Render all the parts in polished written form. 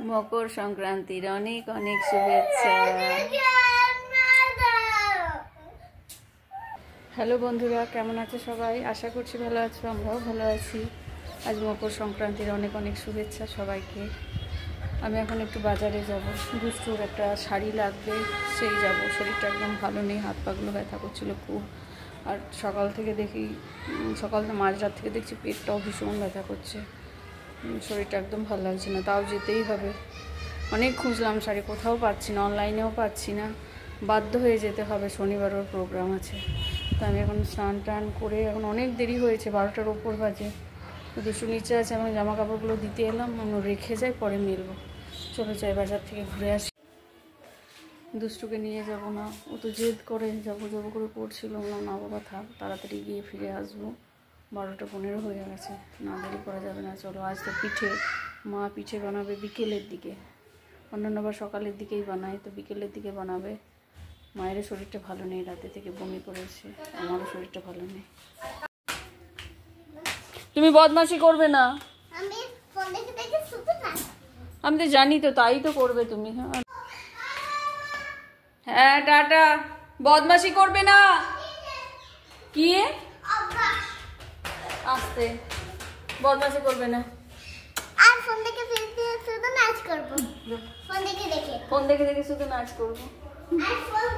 মকর সংক্রান্তির অনেক অনেক শুভেচ্ছা। হ্যালো বন্ধুরা, কেমন আছো সবাই? আশা করছি ভালো আছো, আমরাও ভালো আছি। আজ মকর সংক্রান্তির অনেক অনেক শুভেচ্ছা সবাইকে। আমি এখন একটু বাজারে যাব, দুষ্টুর একটা শাড়ি লাগবে, সেই যাব। শরীরটা একদম ভালো নেই, হাত পাগুলো ব্যথা করছিল খুব। আর সকাল থেকে দেখি, সকাল মাঝরাত থেকে দেখছি পেটটাও ভীষণ ব্যথা করছে, শরীরটা একদম ভালো লাগছে না। তাও যেতেই হবে। অনেক খুঁজলাম শাড়ি, কোথাও পাচ্ছি না, অনলাইনেও পাচ্ছি না, বাধ্য হয়ে যেতে হবে। শনিবারও প্রোগ্রাম আছে। তো আমি এখন স্নান টান করে, এখন অনেক দেরি হয়েছে, 12টার ওপর বাজে। তো দুষ্টু নিচে আছে, আমি জামা কাপড়গুলো দিতে এলাম, আমি রেখে যাই, পরে মেলবো। চলো যাই, বাজার থেকে ঘুরে আসি। দুষ্টুকে নিয়ে যাব না, ও তো জেদ করে যাবো যাবো করে পড়ছিল। না বাবা থাক, তাড়াতাড়ি গিয়ে ফিরে আসবো। 12টা 15 হয়ে গেছে, না দেরি করা যাবে না। চলো, আজ তো পিঠে, মা পিঠে বানাবে বিকেলের দিকে। অন্যান্যবার সকালের দিকেই বানায়, তো বিকেলের দিকে বানাবে। মায়ের শরীরটা ভালো নেই, রাতে থেকে বমি করেছে, আমারও শরীরটা ভালো নেই। তুমি বদমাশি করবে না, আমি তো জানি, তো তাই তো করবে তুমি। হ্যাঁ টাটা, বদমাশি করবে না। কি আসতে, বদমাশি করবে না। আর ফোন দেখে শুধু নাচ করব, ফোন দেখে দেখে শুধু নাচ করবো। আর ফোন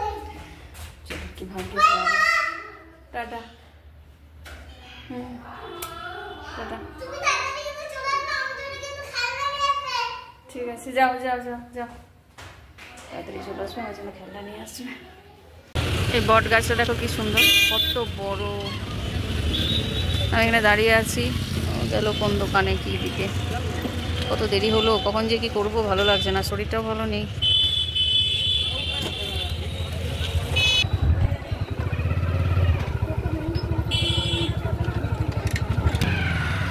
চলো, কি ভাগ্য। টাটা। টাটা। তুমি তাড়াতাড়ি কিন্তু চলে আসবে, আমাদের কিন্তু খেলনা নিয়ে আসবে। ঠিক আছে, যাও যাও যাও যাও, তাড়াতাড়ি চলে আসবে, আমার জন্য খেলনা নিয়ে আসবে। এই বট গাছটা দেখো কি সুন্দর, কত বড়। আমি এখানে দাঁড়িয়ে আছি, গেল কোন দোকানে কি দিতে। কত দেরি হলো, কখন যে কি করব, ভালো লাগছে না, শরীরটাও ভালো নেই।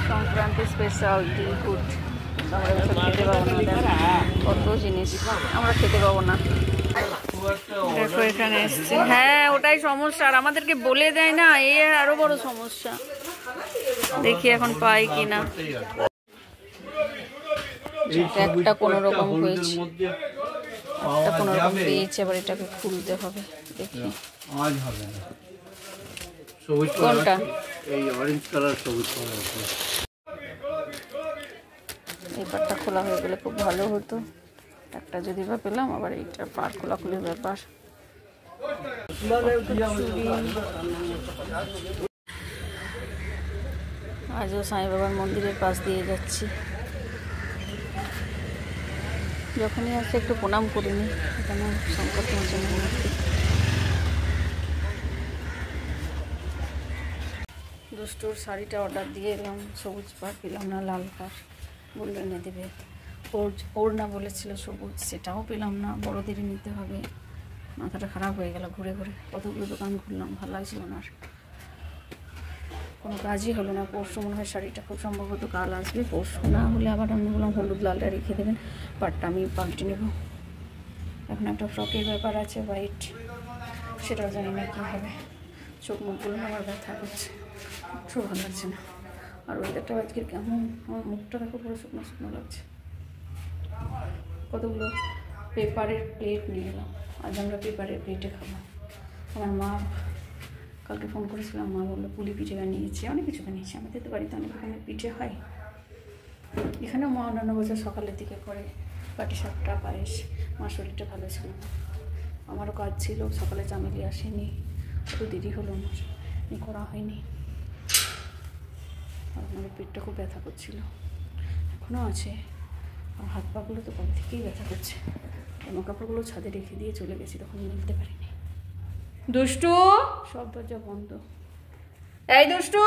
সংক্রান্তি স্পেশাল দিলকুট, আমরা এসব খেতে পাবো না। কত জিনিস আমরা খেতে পাবো না। দেখো এখানে এসছে, হ্যাঁ ওটাই সমস্যা, আর আমাদেরকে বলে দেয় না, এ আরো বড় সমস্যা। দেখি এখন পাই কিনা। একটা কোনো রকম হয়েছে, একটা কোনো রকম পেয়েছে, আবার এটাকে খুলতে হবে। দেখি কোনটা, এই অরেঞ্জ কালার সবুজ কালার। এই পাটটা খোলা হয়ে গেলে খুব ভালো হতো। একটা যদি বা পেলাম, আবার এইটা পাট খোলাখুলির ব্যাপার। আজও সাই বাবার মন্দিরের পাশ দিয়ে যাচ্ছি, যখনই আসছে একটু প্রণাম করে নিই। এখানে সংকট মোচনের মূর্তি। দুষ্টুর শাড়িটা অর্ডার দিয়ে এলাম, সবুজ পাড় পেলাম না, লাল পাড় বললো এনে দেবে। ওর না বলেছিল সবুজ, সেটাও পেলাম না, বড়দেরই নিতে হবে। মাথাটা খারাপ হয়ে গেল, ঘুরে ঘুরে কতগুলো দোকান ঘুরলাম, ভালো লাগছিল না, আর কোনো কাজই হলো না। পরশু মনে হয় শাড়িটা খুব সম্ভবত কাল আসবে, পরশু না হলে আবার আমি বললাম হলুদ লালটা রেখে দেবেন, পাটটা আমি পাল্টে নেব। এখন একটা ফ্রকের ব্যাপার আছে, হোয়াইট, সেটাও জানি না কী হবে। চোখ মুখগুলো আমার ব্যথা করছে, খুব ভালো লাগছে না। আর ওয়েদারটা আজকে কেমন, আমার মুখটা দেখো পুরো শুকনো শুকনো লাগছে। কতগুলো পেপারের প্লেট নিয়ে এলাম, আজ আমরা পেপারের প্লেটে খাবো। আমার মা কালকে ফোন করেছিলাম, মা বললো পুলি পিঠে বানিয়েছে, অনেক কিছু বানিয়েছে। আমাদের তো বাড়িতে অনেক রকমের পিঠে হয়, এখানেও মা অন্যান্য বছর সকালের দিকে করে পাটিসাপটা, পায়েস। মার শরীরটা ভালো ছিল না, আমারও কাজ ছিল, সকালে চামেলি আসেনি, একটু দেরি হলো, আমার করা হয়নি। আর আমাদের পেটটা খুব ব্যথা করছিল, এখনও আছে। আর হাত পাগুলো তো কবে থেকেই ব্যথা করছে। জামা কাপড়গুলো ছাদে রেখে দিয়ে চলে গেছি, তখন মিলতে পারিনি। দুষ্টু, সব দরজা বন্ধ। এই দুষ্টু,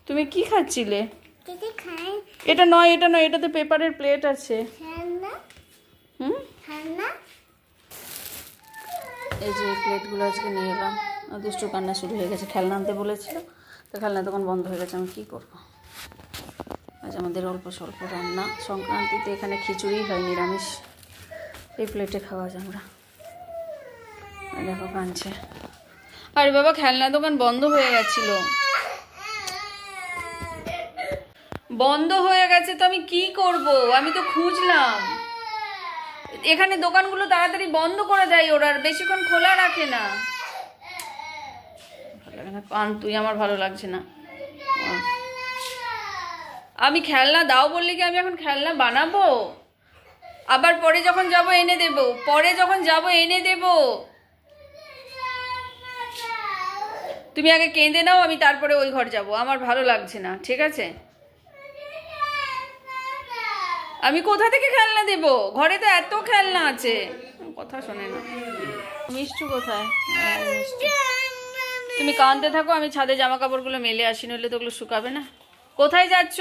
তুমি কি খাচ্ছিলে? এটা নয়, এটা নয়, এটাতে পেপারের প্লেট আছে। এই যে প্লেটগুলো আজকে নিয়ে এলাম। দুষ্টু কান্না শুরু হয়ে গেছে, খেলনা আনতে বলেছিল, তো খেলনা দোকান বন্ধ হয়ে গেছে, আমি কী করবো। আজ আমাদের অল্প স্বল্প রান্না, সংক্রান্তিতে এখানে খিচুড়ি হয়, নিরামিষ। এই প্লেটে খাওয়া যায় আমরা। দেখো কাঁদছে। আরে বাবা, খেলনা দোকান বন্ধ হয়ে গেছিল, বন্ধ হয়ে গেছে তো আমি কি করব? আমি তো খুঁজলাম, এখানে দোকানগুলো তাড়াতাড়ি বন্ধ করে দেয় ওরা, আর বেশিক্ষণ খোলা রাখে না। কান তুই, আমার ভালো লাগছে না। আমি খেলনা দাও বললে কি আমি এখন খেলনা বানাবো? আবার পরে যখন যাব এনে দেব, পরে যখন যাব এনে দেব। তুমি আগে কেঁদে নাও, আমি তারপরে ওই ঘর যাব। আমার ভালো লাগছে না, ঠিক আছে? আমি কোথা থেকে খেলনা দেব? ঘরে তো এত খেলনা আছে। কথা শোনে না। মিষ্টু কোথায়? তুমি কাঁদতে থাকো, আমি ছাদে জামা কাপড়গুলো মেলে আসি, নইলে তো ওগুলো শুকাবে না। কোথায় যাচ্ছ?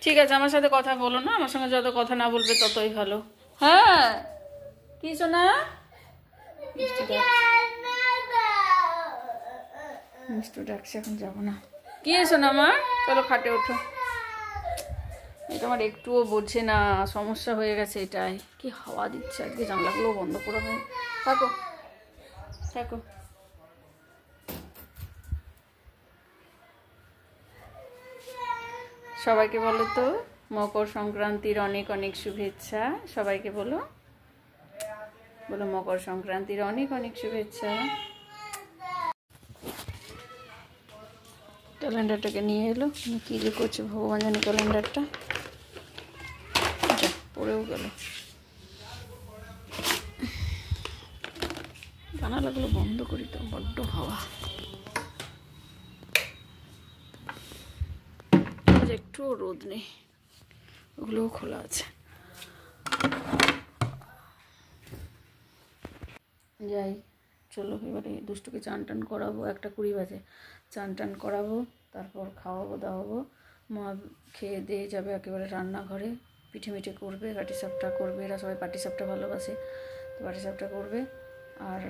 ঠিক আছে, আমার সাথে কথা বলো না। আমার সঙ্গে যত কথা না বলবে ততই ভালো। হ্যাঁ, কি শোনা? মিষ্টু ডাকছে, এখন যাবো না। কি শোনা মা? চলো খাটে ওঠো। এটা আমার একটুও বোঝে না, সমস্যা হয়ে গেছে এটাই। কি হাওয়া দিচ্ছে আজকে, জানলাগুলো বন্ধ করে হবে। থাকো থাকো। সবাইকে বলো তো মকর সংক্রান্তির অনেক অনেক শুভেচ্ছা। সবাইকে বলো, বলো মকর সংক্রান্তির অনেক অনেক শুভেচ্ছা। ক্যালেন্ডারটাকে নিয়ে এলো, কি যে করছে ভগবান জানি। ক্যালেন্ডারটা পড়েও গেল। জানালাগুলো বন্ধ করি তো, বড্ড হাওয়া। একটুও রোদ নেই, ওগুলোও খোলা আছে। যাই, চলো এবারে দুষ্টুকে চান টান করাবো। 1:20 বাজে। চান টান করাবো, তারপর খাওয়াবো দাওয়াবো। মা খেয়ে দিয়ে যাবে একেবারে রান্নাঘরে, পিঠে মিঠে করবে, পাটিসাপটা করবে। এরা সবাই পাটিসাপটা ভালোবাসে, তো পাটিসাপটা করবে। আর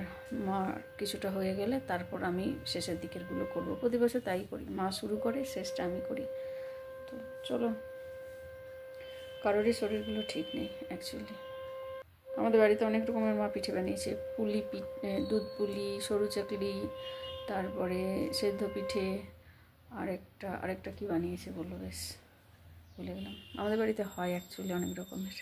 মা কিছুটা হয়ে গেলে তারপর আমি শেষের দিকেরগুলো করবো। প্রতি বছর তাই করি, মা শুরু করে, শেষটা আমি করি। তো চলো, কারোরই শরীরগুলো ঠিক নেই অ্যাকচুয়ালি। আমাদের বাড়িতে অনেক রকমের মা পিঠে বানিয়েছে। পুলি পিঠে, দুধ পুলি, সরু চাকলি, তারপরে সেদ্ধ পিঠে, আরেকটা কি বানিয়েছে বললো, বেশ ভুলে গেলাম। আমাদের বাড়িতে হয় অ্যাকচুয়ালি অনেক রকমের।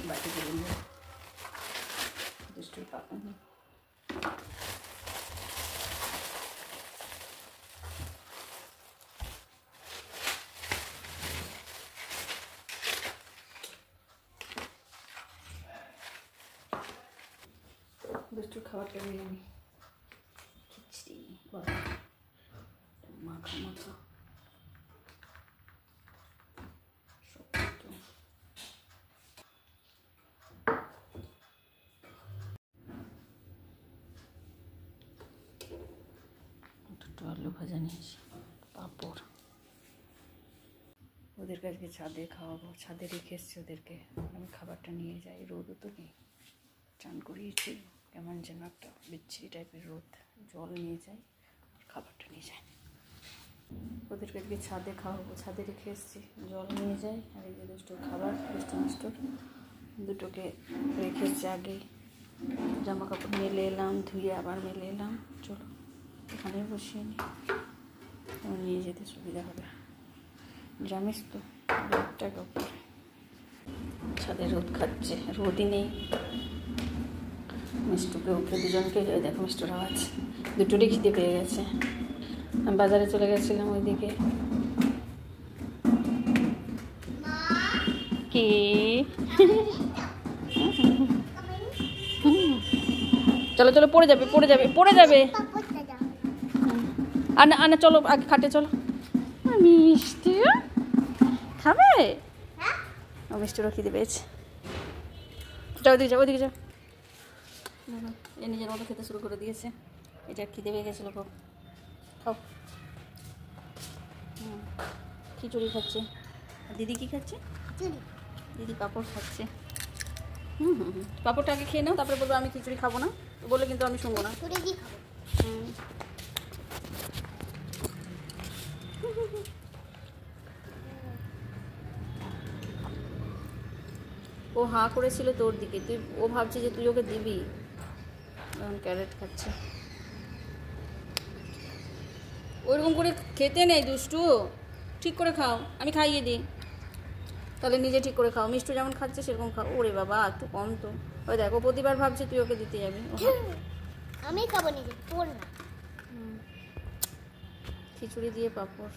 বাটিগুলো দুষ্টুর পাপা নেই। দুষ্টুর খাবারটা নিয়ে নিই। খিচড়ি মাখা মাখা আলু ভাজা নিয়েছি, পাঁপড়। ওদের কাছে ছাদে খাওয়াবো, ছাদে রেখে এসছি ওদেরকে। আমি খাবারটা নিয়ে যাই, রোদও তো নেই, চান করিয়েছি, কেমন যেন একটা বিচ্ছিরি টাইপের রোদ। জল নিয়ে যাই আর খাবারটা নিয়ে যাই। ওদের কাছে ছাদে খাওয়াবো, ছাদে রেখে এসছি, জল নিয়ে যাই। আর এই যে দুটোর খাবার, মিষ্টুর দুটোকে রেখে এসছি আগেই। জামা কাপড় মেলে এলাম, ধুয়ে আবার মেলে এলাম। চলো এখানে বসিয়ে নিই, নিয়ে যেতে সুবিধা হবে। জানিস তো রোদটাকে উপরে, ছাদে রোদ খাচ্ছে, রোদই নেই। মিষ্টুকে ওকে দুজনকে, দেখো মিষ্টুর আওয়াজ, দুটোরই খিদে পেয়ে গেছে। আমি বাজারে চলে গেছিলাম ওইদিকে। কি চলো চলো, পড়ে যাবে পড়ে যাবে পড়ে যাবে। আনা আনা, চলো আগে খাটে চলো। মিষ্টি খাবে? ও মিষ্টিরও খিদে পেয়েছে। যাও ওদিকে যাও, ওদিকে যাও। এ নিজের মতো খেতে শুরু করে দিয়েছে। এটা খিদে পেয়ে গেছিলো খুব। খাও। খিচুড়ি খাচ্ছে। আর দিদি কি খাচ্ছে? খিচুড়ি। দিদি পাঁপড় খাচ্ছে। পাঁপড়টা আগে খেয়ে নাও, তারপরে বলবো আমি খিচুড়ি খাবো না, বলে কিন্তু আমি শুনবো না। খিচুড়ি কি খাবো? ও হাঁ করেছিল তোর দিকে, তুই ও ভাবছে যে তুই ওকে দিবি। ক্যারেট খাচ্ছে। ওইরকম করে খেতে নেই দুষ্টু, ঠিক করে খাও, আমি খাইয়ে দিই, তাহলে নিজে ঠিক করে খাও। মিষ্টু যেমন খাচ্ছে সেরকম খাও। ওরে বাবা একটু কম তো। ওই দেখো প্রতিবার ভাবছে তুই ওকে দিতে যাবি। আমি খাবো নিজে, তোর না। খিচুড়ি দিয়ে পাঁপড়।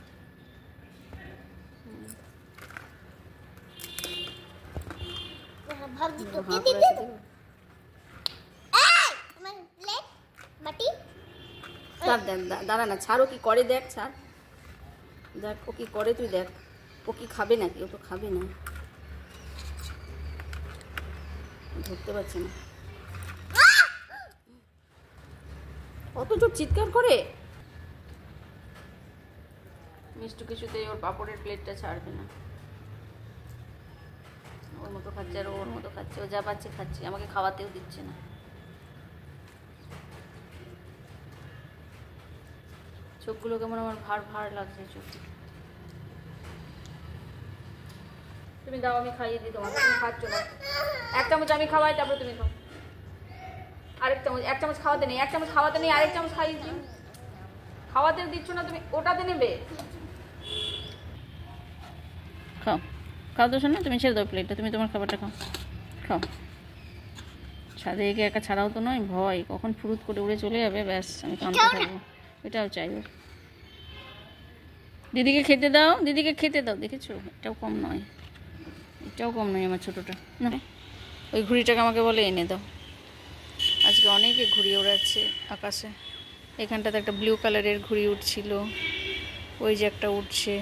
ভাবছি তোকে হাঁ দিতে। করে দেবো। আমার প্লেট বাটি। ছাড়, দেখ দাঁড়া না, ছাড়, ও কি করে দেখ, ছাড়, দেখ ও কি করে, তুই দেখ। ও কি খাবে নাকি? ও তো খাবে না, ধরতে পারছে না। অত জোর চিৎকার করে। মিষ্টু কিছুতেই ওর পাঁপড়ের প্লেটটা ছাড়বে না। ওর মতো খাচ্ছে আর ওর মতো খাচ্ছে, ও যা পাচ্ছে খাচ্ছে, আমাকে খাওয়াতেও দিচ্ছে না। চোখগুলো কেমন আমার ভার ভার লাগছে চোখ। তুমি দাও, আমি খাইয়ে দিই তোমাকে। তুমি খাচ্ছ না। এক চামচ আমি খাওয়াই, তারপরে তুমি খাও। আরেক চামচ, এক চামচ খাওয়াতে নেই, এক চামচ খাওয়াতে নেই, আরেক চামচ খাইয়ে দিই। খাওয়াতে দিচ্ছ না তুমি, ওটাতে নেবে। খাও, খাও তো শোনো, তুমি ছেড়ে দাও প্লেটটা, তুমি তোমার খাবারটা খাও, খাও। ছাদে একে একা ছাড়াও তো নয়, ভয় কখন ফুরুত করে উড়ে চলে যাবে, ব্যাস আমি কাঁদতে থাকবো, এটাও চাইবে। দিদিকে খেতে দাও, দিদিকে খেতে দাও, দেখেছো এটাও কম নয়, এটাও কম নয় আমার ছোটোটা। না ওই ঘুড়িটাকে আমাকে বলে এনে দাও। আজকে অনেকে ঘুড়ি ওড়াচ্ছে আকাশে। এখানটাতে একটা ব্লু কালারের ঘুড়ি উঠছিল, ওই যে একটা উঠছে,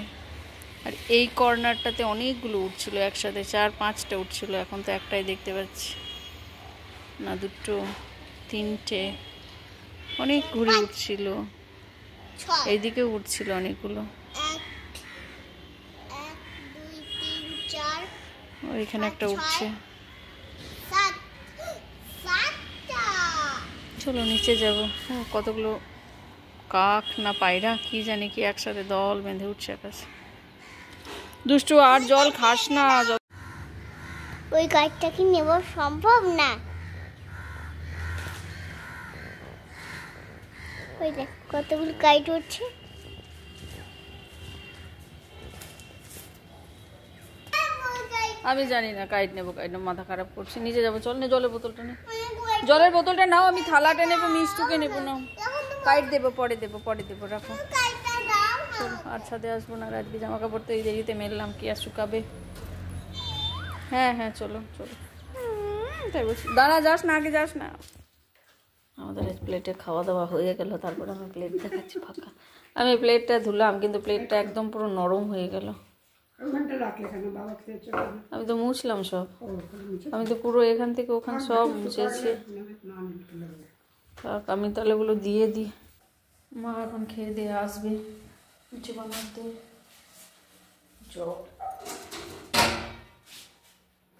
আর এই কর্নারটাতে অনেকগুলো উঠছিল একসাথে, 4-5টা উঠছিল। এখন তো একটাই দেখতে পাচ্ছি, না দুটো, 3টে, অনেক ঘুড়ি উঠছিল। এইদিকে উঠছিল অনেকগুলো। 1 2 3 4 ওইখানে একটা উঠছে। 7 7টা। চলো নিচে যাবো। কতগুলো কাক না পায়রা কি জানি কি একসাথে দল বেঁধে উঠছে আকাশে। দুষ্টু আর জল খাস না। ওই গাছটা কি নেব সম্ভব না? ওই দেখ কতগুলো কাইট উঠছে। আমি জানি না, কাইট নেবো, কাইট নেবো, মাথা খারাপ করছে। নিচে যাবো, চল নে, জলের বোতলটা নে, জলের বোতলটা নাও, আমি থালাটা নেবো, মিষ্টুকে নেবো, নাও। কাইট দেবো, পরে দেবো, পরে দেবো, রাখো। চলো আর ছাদে আসবো না, আজকে জামা কাপড় তো এই দেরিতে মেললাম, কি আর শুকাবে। হ্যাঁ হ্যাঁ চলো চলো, তাই বলছি। দাঁড়া, যাস না, আগে যাস না। আমাদের প্লেটে খাওয়া দাওয়া হয়ে গেল, তারপরে আমি প্লেট দেখাচ্ছি ফাঁকা। আমি প্লেটটা ধুলাম, কিন্তু প্লেটটা একদম পুরো নরম হয়ে গেল। আমি তো মুছলাম সব, আমি তো পুরো এখান থেকে ওখানে সব মুছেছি। থাক আমি তাহলে ওগুলো দিয়ে দিই। মা এখন খেয়ে দিয়ে আসবে, কিছু বানাতে। জল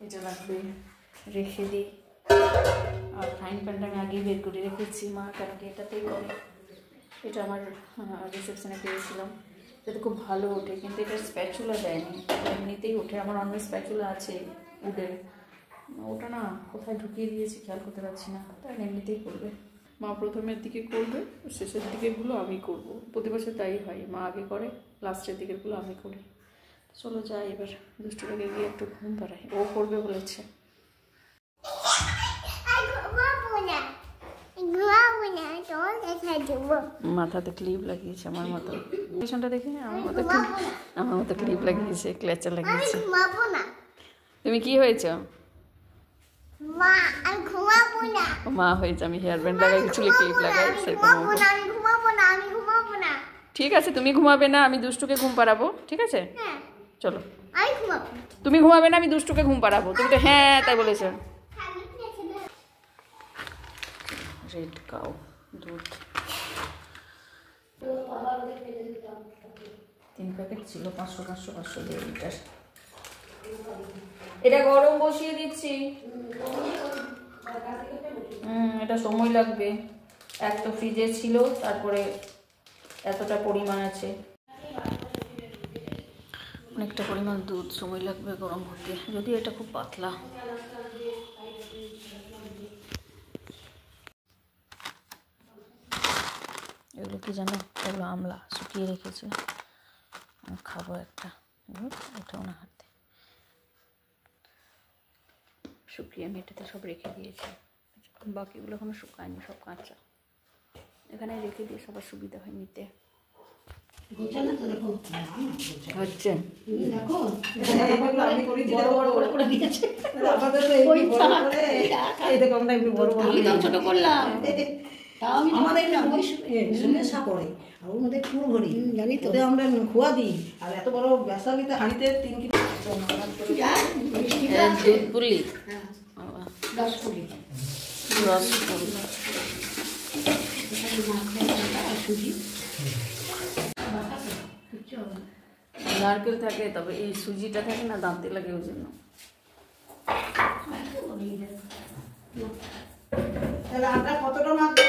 এটা লাগবে, রেখে দিই। আর ফ্রাইং প্যানটা আমি আগেই বের করে রেখেছি, মা কেন কি এটাতেই করে। এটা আমার রিসেপশনে পেয়েছিলাম, এটা খুব ভালো ওঠে, কিন্তু এটা স্প্যাচুলা দেয়নি, এমনিতেই ওঠে। আমার অন্য স্প্যাচুলা আছে উডের, ওটা না কোথায় ঢুকিয়ে দিয়েছি খেয়াল করতে পারছি না, তাই এমনিতেই করবে। মা প্রথমের দিকে করবে, শেষের দিকেরগুলো আমি করব, প্রতি বছর তাই হয়, মা আগে করে, লাস্টের দিকেরগুলো আমি করি। চলো যাই এবার, দুষ্টুটাকে গিয়ে একটু ঘুম পাড়াই, ও করবে বলেছে। মাথাতে ক্লিপ লাগিয়েছে আমার মতো, পেছনটা দেখে আমার মতো ক্লিপ লাগিয়েছে, ক্লেচার লাগিয়েছে। তুমি কি হয়েছ? মা হয়েছে, আমি হেয়ার ব্যান্ড লাগাই, চুলে ক্লিপ লাগাই, সেরকম। ঠিক আছে তুমি ঘুমাবে না, আমি দুষ্টুকে ঘুম পাড়াবো, ঠিক আছে? চলো। তুমি ঘুমাবে না, আমি দুষ্টুকে ঘুম পাড়াবো। তুমি তো হ্যাঁ তাই বলেছো। রেড কাউ দুধ 3 প্যাকেট ছিল, 500 500 500 দিয়ে লিটার। এটা গরম বসিয়ে দিচ্ছি। এটা সময় লাগবে, এক তো ফ্রিজে ছিল, তারপরে এতটা পরিমাণ আছে, অনেকটা পরিমাণ দুধ, সময় লাগবে গরম হতে, যদি এটা খুব পাতলা। এগুলো কি জানো, এগুলো আমলা শুকিয়ে রেখেছি, খাবো একটা। এটাও না হাতে শুকিয়ে আমি এটাতে সব রেখে দিয়েছি, বাকিগুলো এখনো শুকায়নি, সব কাঁচা। এখানে রেখে দিয়ে সবার সুবিধা হয় নিতে। হচ্ছে ছোট করলাম জানি তো আমরা খোয়া দিই, আর এত বড় বেসালিতে হাঁড়িতে 3 কিলো দুধ পুলি, রসপুলি সুজি নারকেল থাকে, তবে এই সুজিটা থাকে না, দাঁতে লাগে, ওই জন্য। তাহলে আটা কতটা মাখবো?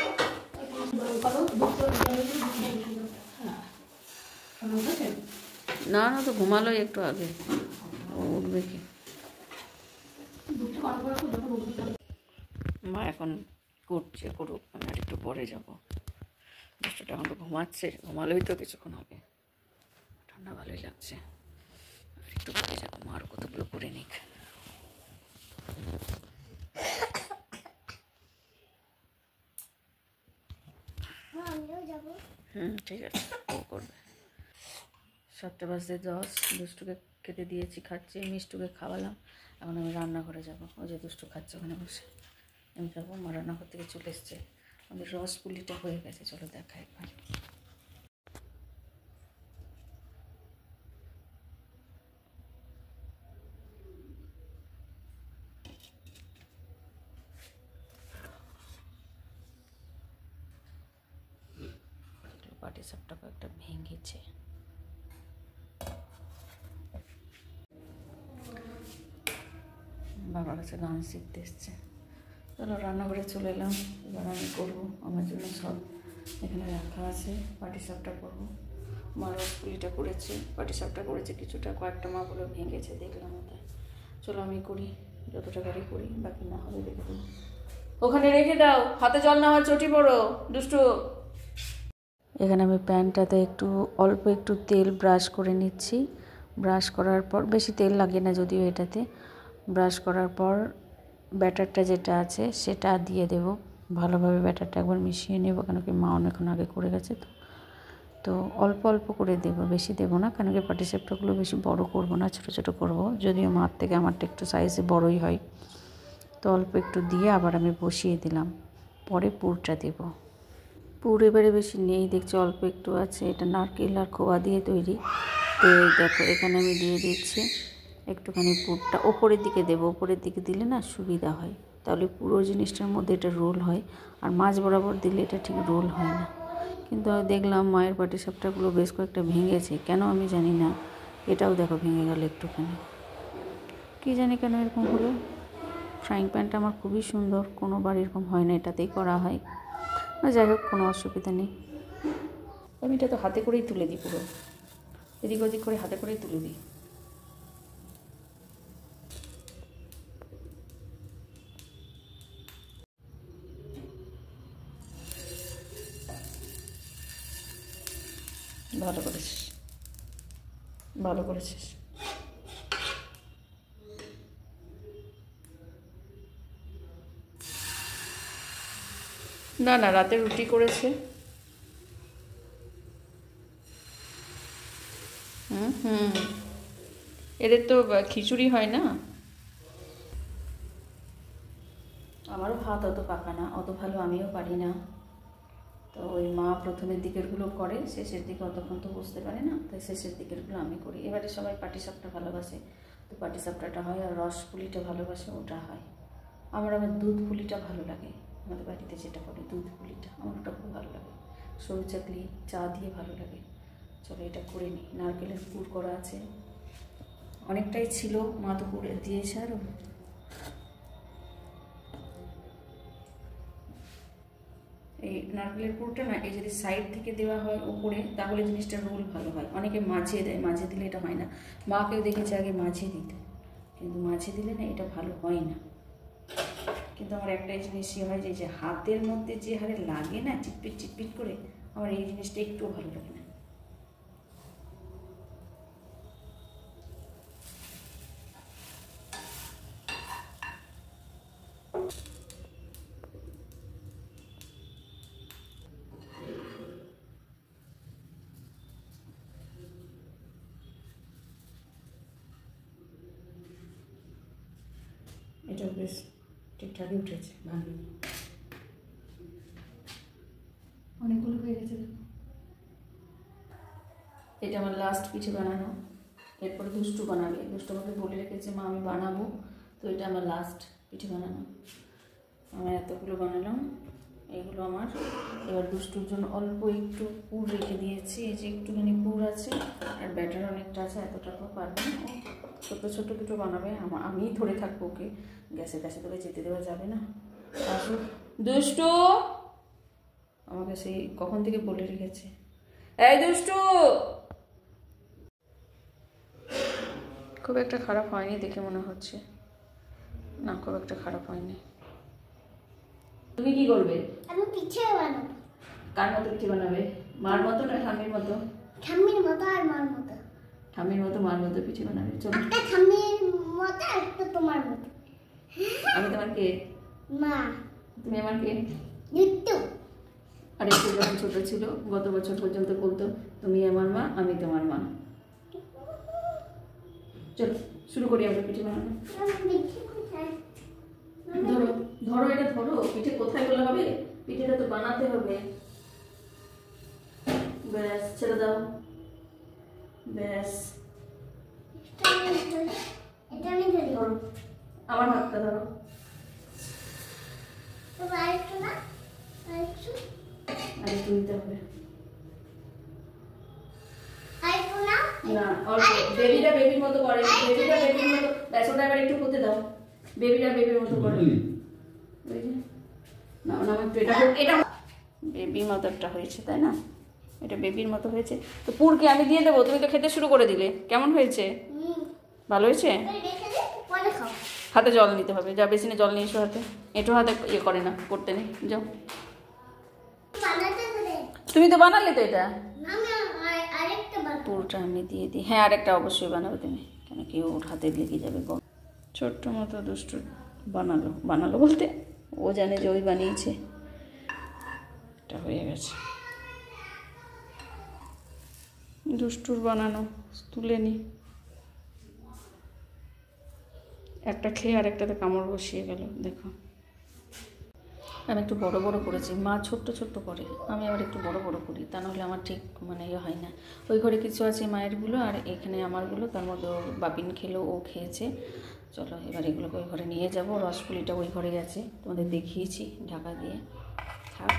না না, তো ঘুমালোই একটু আগে, উঠবে কি। মা এখন করছে, করুক, আমি আর একটু পরে যাবো। দুষ্টটা এখন তো ঘুমাচ্ছে, ঘুমালোই তো কিছুক্ষণ হবে, ঠান্ডা ভালোই লাগছে, আর একটু পরে যাবো, মা আরও কতগুলো করে নিক। ঠিক আছে, ও করবে। 7টা বাজতে 10, দুষ্টুকে খেতে দিয়েছি, খাচ্ছে, মিষ্টুকে খাওয়ালাম। এখন আমি রান্নাঘরে যাবো, ওই যে দুষ্টু খাচ্ছে ওখানে বসে, আমি যাবো। মা রান্নাঘর থেকে চলে এসছে, আমাদের রস পুলিটা হয়ে গেছে, চলো দেখা একবার। পাটি সাপটা কয়েকটা ভেঙেছে। বাবার কাছে গান শিখতে এসছে। চলো রান্নাঘরে চলে এলাম, এবার আমি করবো। আমার জন্য সব এখানে রাখা আছে, পাটি সাপটা করবো। মা রসপুলিটা করেছে, পাটি সাপটা করেছে কিছুটা, কয়েকটা মা বলে ভেঙেছে, দেখলাম ওটাই। চলো আমি করি, যতটা গাড়ি করি, বাকি না হবে দেখে দেবো। ওখানে রেখে দাও, হাতে জল না আমার চটি পড়ো দুষ্টু। এখানে আমি প্যানটাতে অল্প একটু তেল ব্রাশ করে নিচ্ছি। ব্রাশ করার পর, বেশি তেল লাগে না যদিও এটাতে, ব্রাশ করার পর ব্যাটারটা যেটা আছে সেটা দিয়ে দেব। ভালোভাবে ব্যাটারটা একবার মিশিয়ে নেব, কেন কি মা অনেকক্ষণ আগে করে গেছে, তো অল্প অল্প করে দেব, বেশি দেব না, কেন কি পাটিসাপটাগুলো বেশি বড় করব না, ছোট ছোট করব, যদিও মার থেকে আমারটা একটু সাইজে বড়ই হয়। তো অল্প একটু দিয়ে আবার আমি বসিয়ে দিলাম, পরে পুরটা দেব। পুর এবারে বেশি নেই, দেখছি অল্প একটু আছে, এটা নারকেল আর খোয়া দিয়ে তৈরি। তো দেখো এখানে আমি দিয়ে দিচ্ছি একটুখানি পুরটা, ওপরের দিকে দেবো, ওপরের দিকে দিলে না সুবিধা হয়, তাহলে পুরো জিনিসটার মধ্যে এটা রোল হয়। আর মাঝ বরাবর দিলে এটা ঠিক রোল হয় না। কিন্তু দেখলাম মায়ের পাটিসাপটাগুলো বেশ কয়েকটা ভেঙেছে, কেন আমি জানি না। এটাও দেখো ভেঙে গেল একটুখানি, কী জানি কেন এরকম হলো। ফ্রাইং প্যানটা আমার খুবই সুন্দর, কোনোবার এরকম হয় না, এটাতেই করা হয়। যাই হোক, কোনো অসুবিধা নেই। আমি এটা তো হাতে করেই তুলে দিই, পুরো এদিক ওদিক করে হাতে করেই তুলে দিই। ভালো করেছিস, ভালো করেছিস। না না, রাতে রুটি করেছে। এদের তো খিচুড়ি হয় না। আমারও ভাত অত পাকা না, অত ভালো আমিও পারি না। তো ওই মা প্রথমের দিকেরগুলো করে, শেষের দিকে অতক্ষণ তো বুঝতে পারে না, তাই শেষের দিকেরগুলো আমি করি। এবারে সবাই পাটিসাপটা ভালোবাসে, তো পাটিসাপটাটা হয়, আর রস পুলিটা ভালোবাসে, ওটা হয়। আমার আবার দুধ পুলিটা ভালো লাগে, আমাদের বাড়িতে যেটা করে দুধ পুলিটা, আমার ওটা খুব ভালো লাগে। সরু চাকলি চা দিয়ে ভালো লাগে, চলো এটা করে নিই। নারকেলের পুর করা আছে, অনেকটাই ছিল, মা তো করে দিয়েছে। আরও এই নারকেলের পুরটা না, এই যদি সাইড থেকে দেওয়া হয় উপরে তাহলে জিনিসটা রোল ভালো হয়। অনেকে মাঝে দেয়, মাঝে দিলে এটা হয় না। মাকেও দেখেছি আগে মাঝে দিতে, কিন্তু মাঝে দিলে না এটা ভালো হয় না। কিন্তু আমার একটাই জিনিসই হয় যে হাতের মধ্যে যে হারে লাগে না চিটপিট চিটপিট করে, আমার এই জিনিসটা একটুও ভালো লাগে না। এটাও বেশ ঠিকঠাকই উঠেছে, ভালো। অনেকগুলো হয়ে গেছে দেখো। এটা আমার লাস্ট পিঠে বানানো, এরপরে দুষ্টু বানাবে। দুষ্টু আমাকে বলে রেখেছে মা আমি বানাবো, তো এটা আমার লাস্ট পিঠে বানানো। আমার এতগুলো বানালাম, এগুলো আমার। এবার দুষ্টুর জন্য অল্প একটু পুর রেখে দিয়েছি, এই যে একটুখানি পুর আছে, আর ব্যাটার অনেকটা আছে, এতটাও পারবে না। ছোটো ছোটো দুটো বানাবে, আমিই ধরে থাকবো ওকে, গ্যাসে তোকে যেতে দেওয়া যাবে না। আসো দুষ্টু, আমাকে সেই কখন থেকে বলে রেখেছে, এই দুষ্টু। খুব একটা খারাপ হয়নি দেখে মনে হচ্ছে, না খুব একটা খারাপ হয়নি। তুমি কি করবে? আমি পিঠে বানাবো। কার মতো পিঠে বানাবে? মার মতো না ঠাম্মির মতো? ঠাম্মির মতো আর মার মতো। ঠাম্মির মতো মার মতো পিঠে বানাবে। চলো, একটা ঠাম্মির মতো একটা তোমার মতো। আমি তোমার কে? মা। তুমি আমার কে? দুষ্টু। আর একটু যখন ছোট ছিল গত বছর পর্যন্ত বলতো তুমি আমার মা আমি তোমার মা। চলো শুরু করি আমরা পিঠে বানানো। ধরো ধরো, এটা ধরো। পিঠে কোথায় বলা হবে? পিঠেটা তো বানাতে হবে। ব্যাস, ছেড়ে দাও। ব্যাস, এটা আমি ধরি। ধরো, আমার হাতটা ধরো। তো আরেকটু না, আরেকটু, আরেকটু দিতে হবে। আরেকটু না। না, অল্প। বেবিটা বেবির মতো করে, বেবিটা বেবির মতো। ব্যাস, ওটা এবার একটু হতে দাও। বেবিটা বেবির মতো করে। না না, একটু এটা বেবির মতো একটা হয়েছে, তাই না? এটা বেবির মতো হয়েছে। তো পুরকে আমি দিয়ে দেবো, তুমি তো খেতে শুরু করে দিলে। কেমন হয়েছে? ভালো হয়েছে? রেখে দে, পরে খাও। হাতে জল নিতে হবে, যা বেসিনে জল নিয়ে এসো হাতে। এঁটো হাতে ইয়ে করে না, করতে নেই, যাও। বানাতে দে। তুমি তো বানালে তো এটা। আমি আরেকটা বানাবো। পুরোটা আমি দিয়ে দিই। হ্যাঁ, আরেকটা অবশ্যই বানাবে তুমি, কেন কি ওর হাতে লেগে যাবে। ছোট্ট মতো দুষ্টু বানালো বলতে ও জানে যে ওই বানিয়েছে। এটা হয়ে গেছে দুষ্টুর বানানো। তুলে নি, একটা খেয়ে আর একটাতে কামড় বসিয়ে গেল। দেখো, আমি একটু বড় বড় করেছি, মা ছোট্ট ছোট্ট করে, আমি আবার একটু বড় বড় করি, তা নাহলে আমার ঠিক মানে ইয়ে হয় না। ওই ঘরে কিছু আছে মায়েরগুলো, আর এখানে আমারগুলো, তার মধ্যে ওর বাপিন খেলো, ও খেয়েছে। চলো এবার এগুলোকে ওই ঘরে নিয়ে যাবো। রসপুলিটা ওই ঘরে গেছে, তোমাদের দেখিয়েছি ঢাকা দিয়ে। থাক,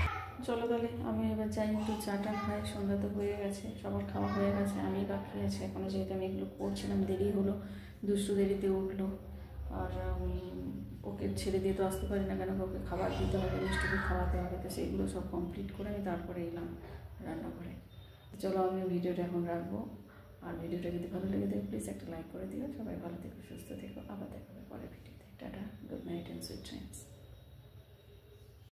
চলো তাহলে আমি এবার যাই, একটু চাটা খাই। সন্ধ্যা তো হয়ে গেছে, সবার খাওয়া হয়ে গেছে, আমি বাকি আছে এখনও, যেহেতু আমি এগুলো করছিলাম। দেরি হলো, দুষ্টু দেরিতে উঠলো, আর ওকে ছেড়ে দিয়ে তো আসতে পারি না, কেন ওকে খাবার দিতে হবে, মিষ্টিকে খাওয়াতে হবে। তো সেইগুলো সব কমপ্লিট করে আমি তারপরে এলাম রান্নাঘরে। চলো আমি ভিডিওটা এখন রাখবো, আর ভিডিওটা যদি ভালো লেগে থাকে প্লিজ একটা লাইক করে দিও। সবাই ভালো থেকো, সুস্থ থেকো, আবার দেখা হবে পরের ভিডিওতে। Tata, good night and sweet dreams.